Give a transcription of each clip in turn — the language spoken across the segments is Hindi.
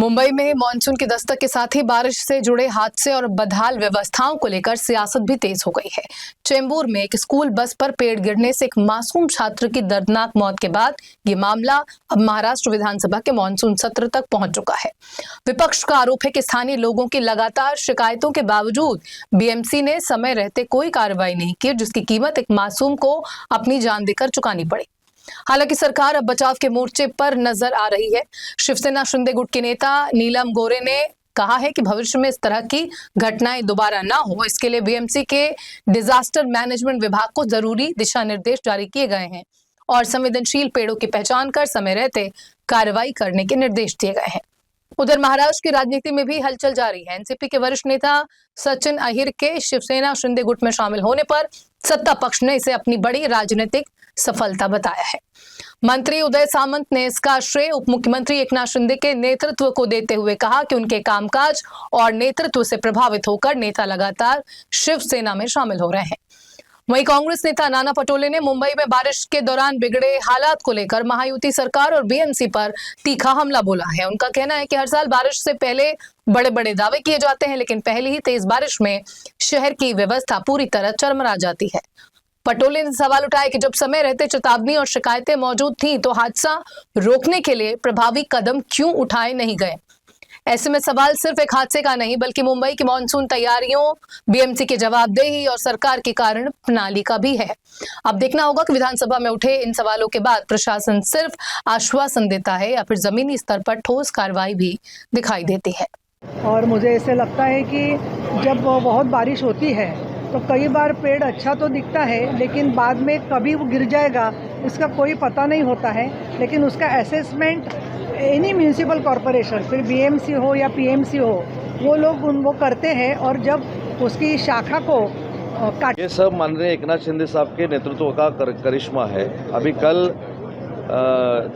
मुंबई में मानसून की दस्तक के साथ ही बारिश से जुड़े हादसे और बदहाल व्यवस्थाओं को लेकर सियासत भी तेज हो गई है। चेंबूर में एक स्कूल बस पर पेड़ गिरने से एक मासूम छात्र की दर्दनाक मौत के बाद ये मामला अब महाराष्ट्र विधानसभा के मानसून सत्र तक पहुंच चुका है। विपक्ष का आरोप है कि स्थानीय लोगों की लगातार शिकायतों के बावजूद बीएमसी ने समय रहते कोई कार्रवाई नहीं की, जिसकी कीमत एक मासूम को अपनी जान देकर चुकानी पड़ी। हालांकि सरकार अब बचाव के मोर्चे पर नजर आ रही है। शिवसेना शिंदे गुट के नेता नीलम गोरे ने कहा है कि भविष्य में इस तरह की घटनाएं दोबारा ना हो, इसके लिए बीएमसी के डिजास्टर मैनेजमेंट विभाग को जरूरी दिशा निर्देश जारी किए गए हैं और संवेदनशील पेड़ों की पहचान कर समय रहते कार्रवाई करने के निर्देश दिए गए हैं। उधर महाराष्ट्र की राजनीति में भी हलचल जारी है। एनसीपी के वरिष्ठ नेता सचिन अहिर के शिवसेना शिंदे गुट में शामिल होने पर सत्ता पक्ष ने इसे अपनी बड़ी राजनीतिक सफलता बताया है। मंत्री उदय सामंत ने इसका श्रेय उप मुख्यमंत्री एकनाथ शिंदे के नेतृत्व को देते हुए कहा कि उनके कामकाज और नेतृत्व से प्रभावित होकर नेता लगातार शिवसेना में शामिल हो रहे हैं। वहीं कांग्रेस नेता नाना पटोले ने मुंबई में बारिश के दौरान बिगड़े हालात को लेकर महायुति सरकार और बीएमसी पर तीखा हमला बोला है। उनका कहना है कि हर साल बारिश से पहले बड़े बड़े दावे किए जाते हैं, लेकिन पहली ही तेज बारिश में शहर की व्यवस्था पूरी तरह चरमरा जाती है। पटोले ने सवाल उठाया कि जब समय रहते चेतावनी और शिकायतें मौजूद थी तो हादसा रोकने के लिए प्रभावी कदम क्यों उठाए नहीं गए। ऐसे में सवाल सिर्फ एक हादसे का नहीं, बल्कि मुंबई की मानसून तैयारियों, बीएमसी की जवाबदेही और सरकार के कारण प्रणाली का भी है। अब देखना होगा कि विधानसभा में उठे इन सवालों के बाद प्रशासन सिर्फ आश्वासन देता है या फिर जमीनी स्तर पर ठोस कार्रवाई भी दिखाई देती है। और मुझे ऐसे लगता है कि जब बहुत बारिश होती है तो कई बार पेड़ अच्छा तो दिखता है, लेकिन बाद में कभी वो गिर जाएगा इसका कोई पता नहीं होता है। लेकिन उसका असेसमेंट एनी म्यूनिसिपल कॉरपोरेशन, फिर बीएमसी हो या पीएमसी हो, वो लोग वो करते हैं और जब उसकी शाखा को काट। ये सब माननीय एकनाथ शिंदे साहब के नेतृत्व का करिश्मा है। अभी कल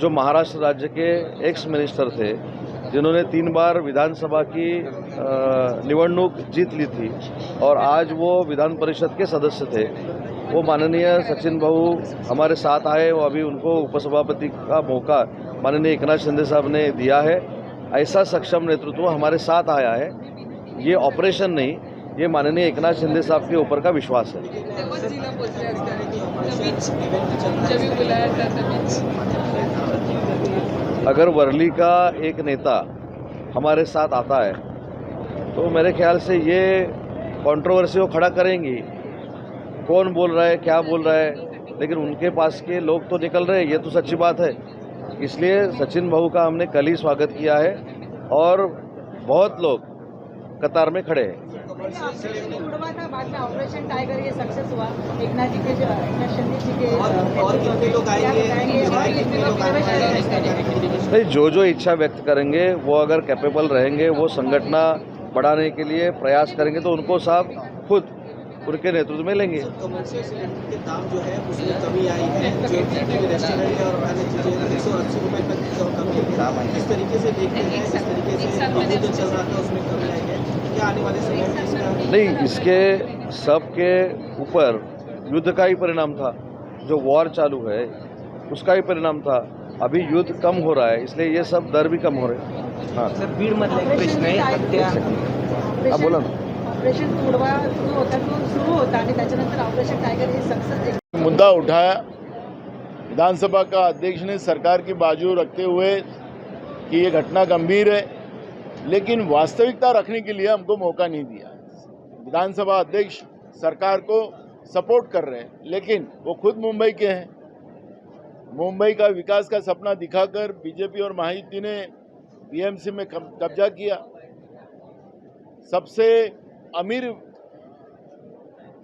जो महाराष्ट्र राज्य के एक्स मिनिस्टर थे, जिन्होंने 3 बार विधानसभा की निवडणूक जीत ली थी और आज वो विधान परिषद के सदस्य थे, वो माननीय सचिन भाऊ हमारे साथ आए। वो अभी उनको उपसभापति का मौका माननीय एकनाथ शिंदे साहब ने दिया है। ऐसा सक्षम नेतृत्व हमारे साथ आया है। ये ऑपरेशन नहीं, ये माननीय एकनाथ शिंदे साहब के ऊपर का विश्वास है। अगर वर्ली का एक नेता हमारे साथ आता है तो मेरे ख्याल से ये कंट्रोवर्सी को खड़ा करेंगी। कौन बोल रहा है, क्या बोल रहा है, लेकिन उनके पास के लोग तो निकल रहे हैं, ये तो सच्ची बात है। इसलिए सचिन भाऊ का हमने कल ही स्वागत किया है और बहुत लोग कतार में खड़े हैं। बाद में ऑपरेशन टाइगर ये सक्सेस हुआ, एकनाथ जी के नहीं, जो इच्छा व्यक्त करेंगे, वो अगर कैपेबल रहेंगे, वो संगठन बढ़ाने के लिए प्रयास करेंगे तो उनको साहब खुद उनके नेतृत्व में लेंगे। के दाम जो है उसमें कमी आई है, जो रेस्टोरेंट और अन्य चीजें 180 रुपए तक कमी है। इस तरीके से देखते हैं, इस तरीके से जो चल रहा था उसमें कमी आई है। क्या आने वाले समय में इसका नहीं, इसके सबके ऊपर युद्ध का ही परिणाम था। जो वॉर चालू है उसका ही परिणाम था। अभी युद्ध कम हो रहा है, इसलिए ये सब दर भी कम हो रहे हैं। हाँ सर, बीड मधला एक प्रश्न आहे। हाँ, बोला ना। ऑपरेशन तोडवा सुरू होता आणि त्याच्यानंतर ऑपरेशन टाइगर हे सक्सेस मुद्दा उठाया। विधानसभा का अध्यक्ष ने सरकार की बाजू रखते हुए कि ये घटना गंभीर है, लेकिन वास्तविकता रखने के लिए हमको मौका नहीं दिया। विधानसभा अध्यक्ष सरकार को सपोर्ट कर रहे हैं, लेकिन वो खुद मुंबई के हैं। मुंबई का विकास का सपना दिखाकर बीजेपी और महायुति ने बीएमसी में कब्जा किया। सबसे अमीर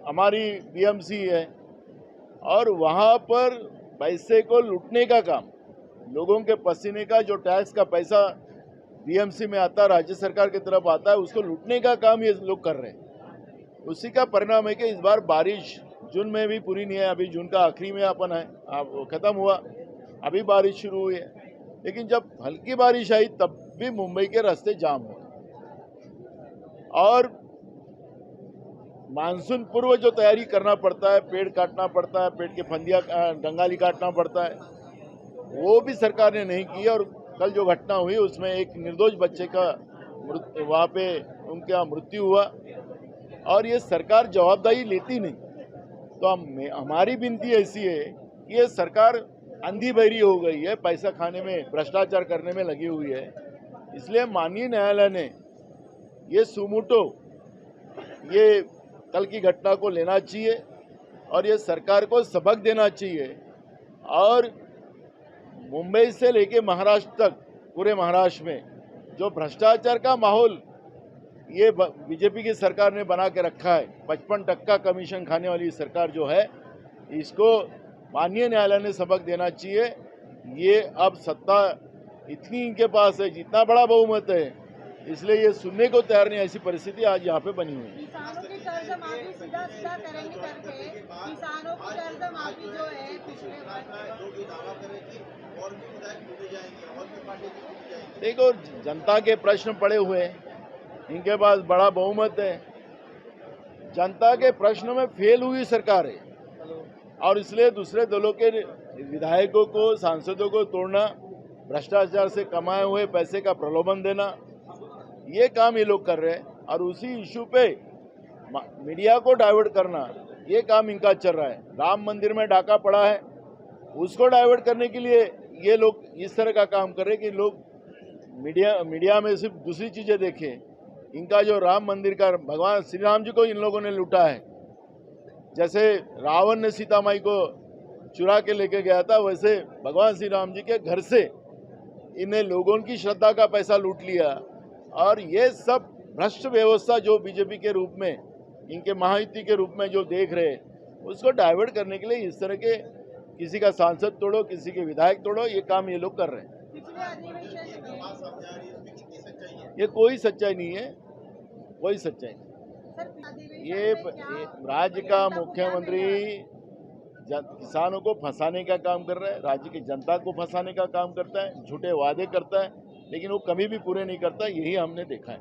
हमारी बीएमसी है और वहाँ पर पैसे को लूटने का काम, लोगों के पसीने का जो टैक्स का पैसा बीएमसी में आता, राज्य सरकार की तरफ आता है, उसको लूटने का काम ये लोग कर रहे हैं। उसी का परिणाम है कि इस बार बारिश जून में भी पूरी नहीं है। अभी जून का आखिरी में अपन है, खत्म हुआ, अभी बारिश शुरू हुई है। लेकिन जब हल्की बारिश आई तब भी मुंबई के रास्ते जाम हुए और मानसून पूर्व जो तैयारी करना पड़ता है, पेड़ काटना पड़ता है, पेड़ के फंदियाँ डंगाली काटना पड़ता है, वो भी सरकार ने नहीं की और कल जो घटना हुई उसमें एक निर्दोष बच्चे का वहाँ पे उनका मृत्यु हुआ और ये सरकार जवाबदारी लेती नहीं। तो हमारी विनती ऐसी है कि ये सरकार अंधी बहरी हो गई है, पैसा खाने में, भ्रष्टाचार करने में लगी हुई है। इसलिए माननीय न्यायालय ने ये सुमोटो ये कल की घटना को लेना चाहिए और ये सरकार को सबक देना चाहिए और मुंबई से लेके महाराष्ट्र तक पूरे महाराष्ट्र में जो भ्रष्टाचार का माहौल ये बीजेपी की सरकार ने बना के रखा है, 55% कमीशन खाने वाली सरकार जो है, इसको माननीय न्यायालय ने सबक देना चाहिए। ये अब सत्ता इतनी इनके पास है, जितना बड़ा बहुमत है, इसलिए ये सुनने को तैयार नहीं, ऐसी परिस्थिति आज यहाँ पे बनी हुई है। किसानों की कर्ज माफी सीधा सीधा करेंगे करके किसानों की कर्ज माफी जो है पिछले देखो, जनता के प्रश्न पड़े हुए हैं, इनके पास बड़ा बहुमत है, जनता के प्रश्नों में फेल हुई सरकार है और इसलिए दूसरे दलों के विधायकों को, सांसदों को तोड़ना, भ्रष्टाचार से कमाए हुए पैसे का प्रलोभन देना, ये काम ये लोग कर रहे हैं और उसी इशू पे मीडिया को डाइवर्ट करना, ये काम इनका चल रहा है। राम मंदिर में डाका पड़ा है, उसको डाइवर्ट करने के लिए ये लोग इस तरह का काम कर रहे हैं कि लोग मीडिया में सिर्फ दूसरी चीज़ें देखें। इनका जो राम मंदिर का, भगवान श्री राम जी को इन लोगों ने लूटा है, जैसे रावण ने सीता माई को चुरा के लेके गया था, वैसे भगवान श्री राम जी के घर से इन्हें लोगों की श्रद्धा का पैसा लूट लिया और ये सब भ्रष्ट व्यवस्था जो बीजेपी के रूप में, इनके महायुति के रूप में जो देख रहे हैं, उसको डाइवर्ट करने के लिए इस तरह के किसी का सांसद तोड़ो, किसी के विधायक तोड़ो, ये काम ये लोग कर रहे हैं। ये कोई सच्चाई नहीं है, कोई सच्चाई नहीं। ये राज्य का मुख्यमंत्री किसानों को फंसाने का काम कर रहा है, राज्य की जनता को फंसाने का काम करता है, झूठे वादे करता है, लेकिन वो कभी भी पूरे नहीं करता, यही हमने देखा है।